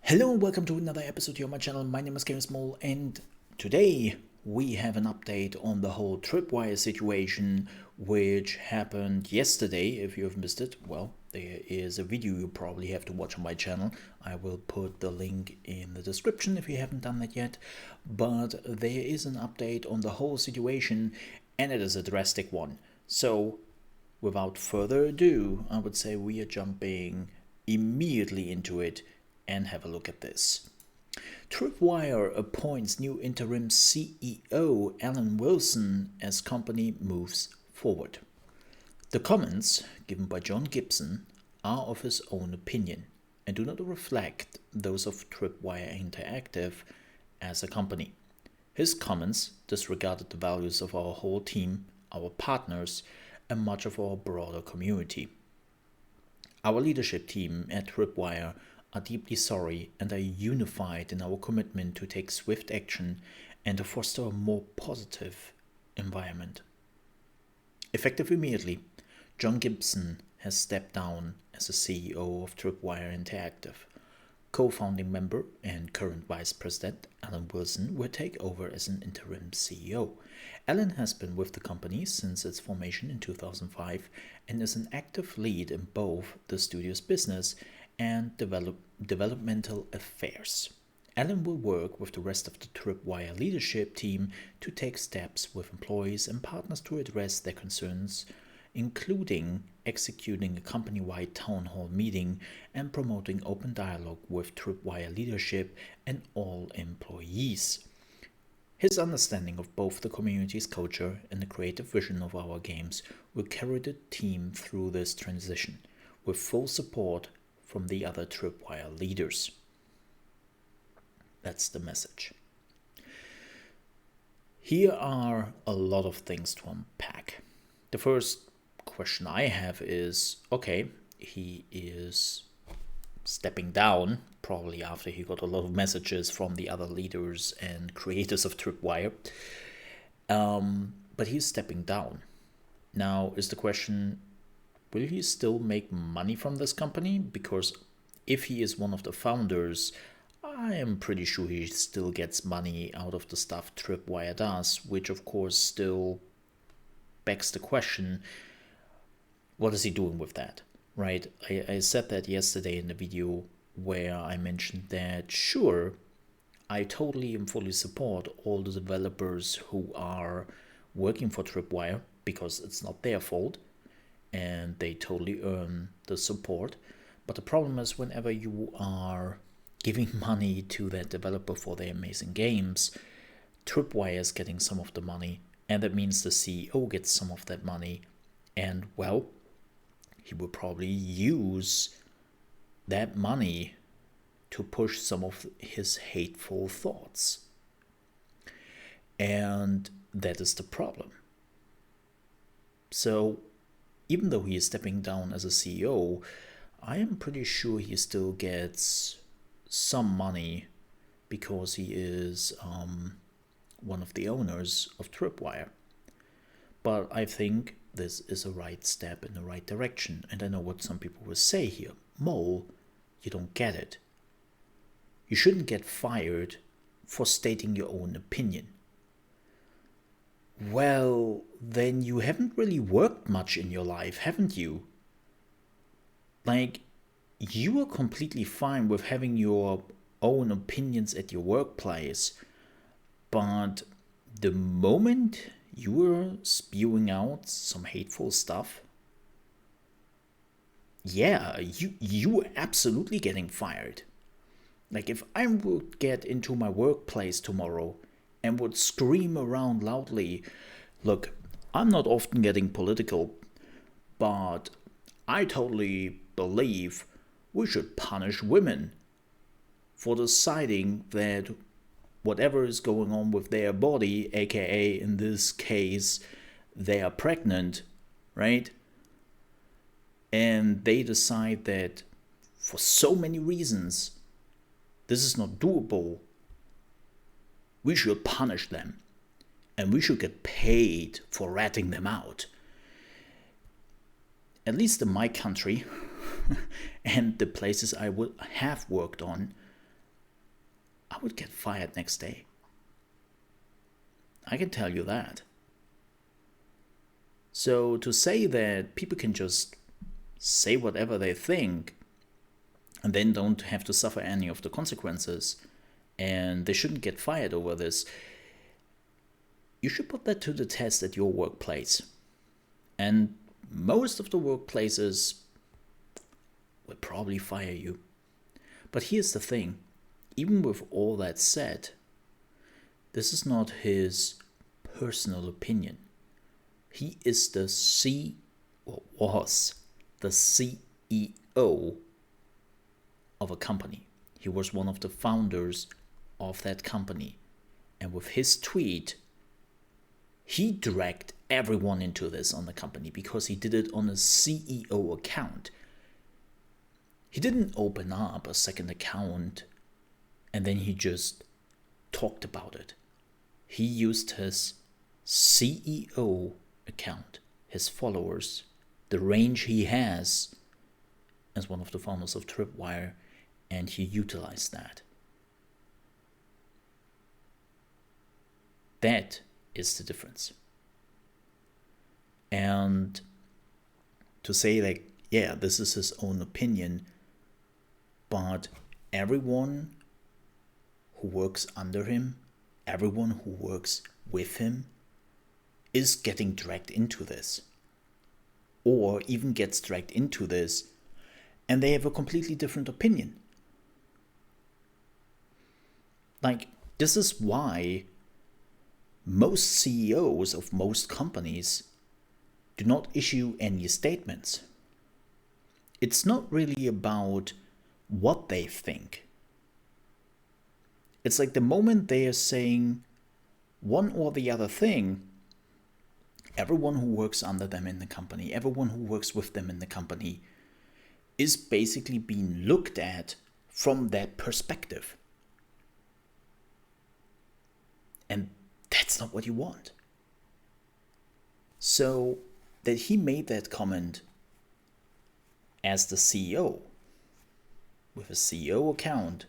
Hello and welcome to another episode here on my channel. My name is Kevin Small and today we have an update on the whole Tripwire situation which happened yesterday. If you have missed it, well, there is a video you probably have to watch on my channel. I will put the link in the description if you haven't done that yet. But there is an update on the whole situation and it is a drastic one. So without further ado, I would say we are jumping immediately into it and have a look at this. Tripwire appoints new interim CEO Alan Wilson as company moves forward. The comments given by John Gibson are of his own opinion and do not reflect those of Tripwire Interactive as a company. His comments disregarded the values of our whole team, our partners, and much of our broader community. Our leadership team at Tripwire are deeply sorry and are unified in our commitment to take swift action and to foster a more positive environment. Effective immediately, John Gibson has stepped down as the CEO of Tripwire Interactive. Co-founding member and current Vice President Alan Wilson will take over as an interim CEO. Alan has been with the company since its formation in 2005 and is an active lead in both the studio's business and developmental affairs. Alan will work with the rest of the Tripwire leadership team to take steps with employees and partners to address their concerns, including executing a company-wide town hall meeting and promoting open dialogue with Tripwire leadership and all employees. His understanding of both the community's culture and the creative vision of our games will carry the team through this transition, with full support from the other Tripwire leaders. That's the message. Here are a lot of things to unpack. The first question I have is, okay, he is stepping down, probably after he got a lot of messages from the other leaders and creators of Tripwire, but he's stepping down. Now is the question, will he still make money from this company? Because if he is one of the founders, I am pretty sure he still gets money out of the stuff Tripwire does, which of course still begs the question, what is he doing with that, right? I said that yesterday in the video where I mentioned that, sure, I totally and fully support all the developers who are working for Tripwire because it's not their fault and they totally earn the support. But the problem is whenever you are giving money to that developer for their amazing games, Tripwire is getting some of the money, and that means the CEO gets some of that money, and well, he will probably use that money to push some of his hateful thoughts. And that is the problem. So even though he is stepping down as a CEO, I am pretty sure he still gets some money because he is one of the owners of Tripwire. But I think this is a right step in the right direction. And I know what some people will say here. Mole, you don't get it. You shouldn't get fired for stating your own opinion. Well, then you haven't really worked much in your life, haven't you? Like, you are completely fine with having your own opinions at your workplace, but the moment you were spewing out some hateful stuff, yeah, you are absolutely getting fired. Like, if I would get into my workplace tomorrow and would scream around loudly, look, I'm not often getting political, but I totally believe we should punish women for deciding that whatever is going on with their body, aka in this case, they are pregnant, right? And they decide that for so many reasons, this is not doable. We should punish them. And we should get paid for ratting them out. At least in my country, and the places I would have worked on, I would get fired next day. I can tell you that. So to say that people can just say whatever they think and then don't have to suffer any of the consequences and they shouldn't get fired over this, you should put that to the test at your workplace. And most of the workplaces will probably fire you. But here's the thing, even with all that said, this is not his personal opinion. He is the was the CEO of a company. He was one of the founders of that company. And with his tweet, he dragged everyone into this on the company because he did it on a CEO account. He didn't open up a second account and then he just talked about it. He used his CEO account, his followers, the range he has as one of the founders of Tripwire, and he utilized that. That is the difference. And to say like, yeah, this is his own opinion, but everyone who works under him, everyone who works with him is getting dragged into this, or even gets dragged into this, and they have a completely different opinion. Like, this is why most CEOs of most companies do not issue any statements. It's not really about what they think. It's like the moment they are saying one or the other thing, everyone who works under them in the company, everyone who works with them in the company is basically being looked at from that perspective. And that's not what you want. So that he made that comment as the CEO, with a CEO account,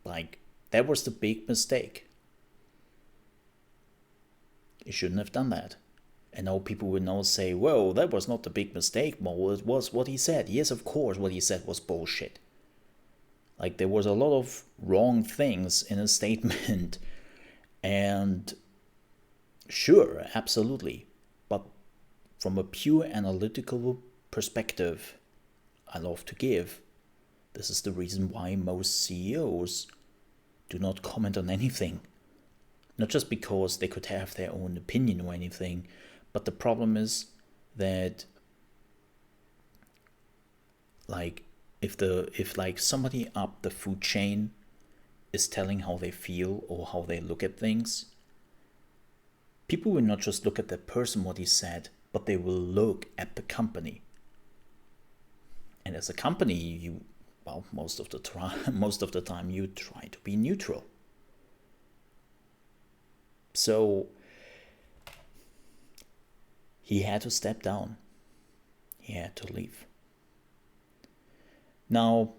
like, that was the big mistake. He shouldn't have done that. And now people will now say, whoa, that was not the big mistake, Mo. It was what he said. Yes, of course, what he said was bullshit. Like, there was a lot of wrong things in his statement. And sure, absolutely. But from a pure analytical perspective, I love to give, this is the reason why most CEOs do not comment on anything. Not just because they could have their own opinion or anything, but the problem is that, like, if like somebody up the food chain is telling how they feel or how they look at things, people will not just look at that person, what he said, but they will look at the company. And as a company, most of the time you try to be neutral. So he had to step down. He had to leave. Now,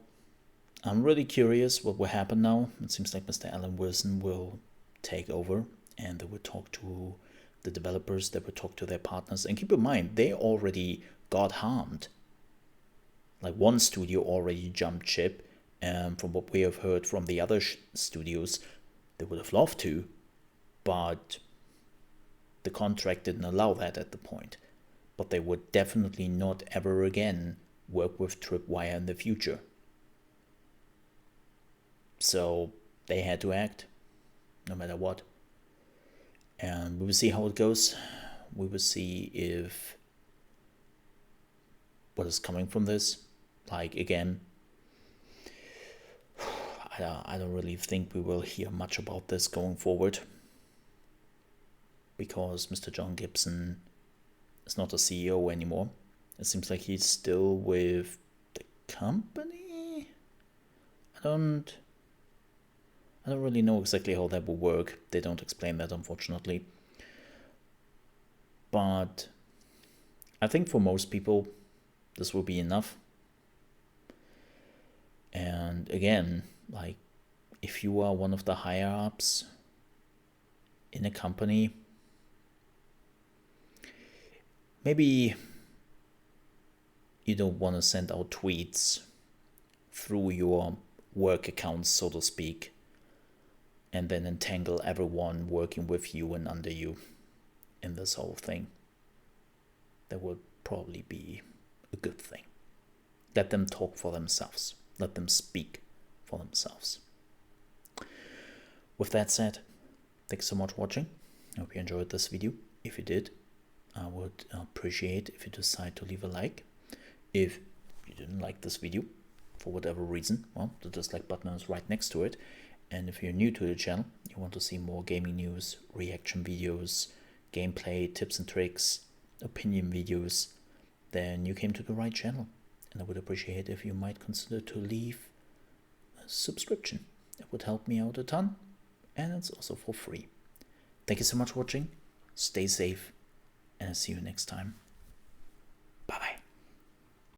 I'm really curious what will happen now. It seems like Mr. Alan Wilson will take over and they will talk to the developers, they will talk to their partners. And keep in mind, they already got harmed. Like, one studio already jumped ship. From what we have heard from the other studios, they would have loved to, but the contract didn't allow that at the point. But they would definitely not ever again work with Tripwire in the future. So they had to act, no matter what. And we will see how it goes. We will see if what is coming from this. Like, again, I don't really think we will hear much about this going forward, because Mr. John Gibson is not a CEO anymore. It seems like he's still with the company. I don't really know exactly how that will work. They don't explain that, unfortunately. But I think for most people, this will be enough. And again, like, if you are one of the higher ups in a company, maybe you don't want to send out tweets through your work accounts, so to speak, and then entangle everyone working with you and under you in this whole thing. That would probably be a good thing. Let them talk for themselves. Let them speak for themselves. With that said, thanks so much for watching. I hope you enjoyed this video. If you did, I would appreciate if you decide to leave a like. If you didn't like this video, for whatever reason, well, the dislike button is right next to it. And if you're new to the channel, you want to see more gaming news, reaction videos, gameplay, tips and tricks, opinion videos, then you came to the right channel. And I would appreciate if you might consider to leave a subscription. It would help me out a ton, and it's also for free. Thank you so much for watching. Stay safe, and I'll see you next time.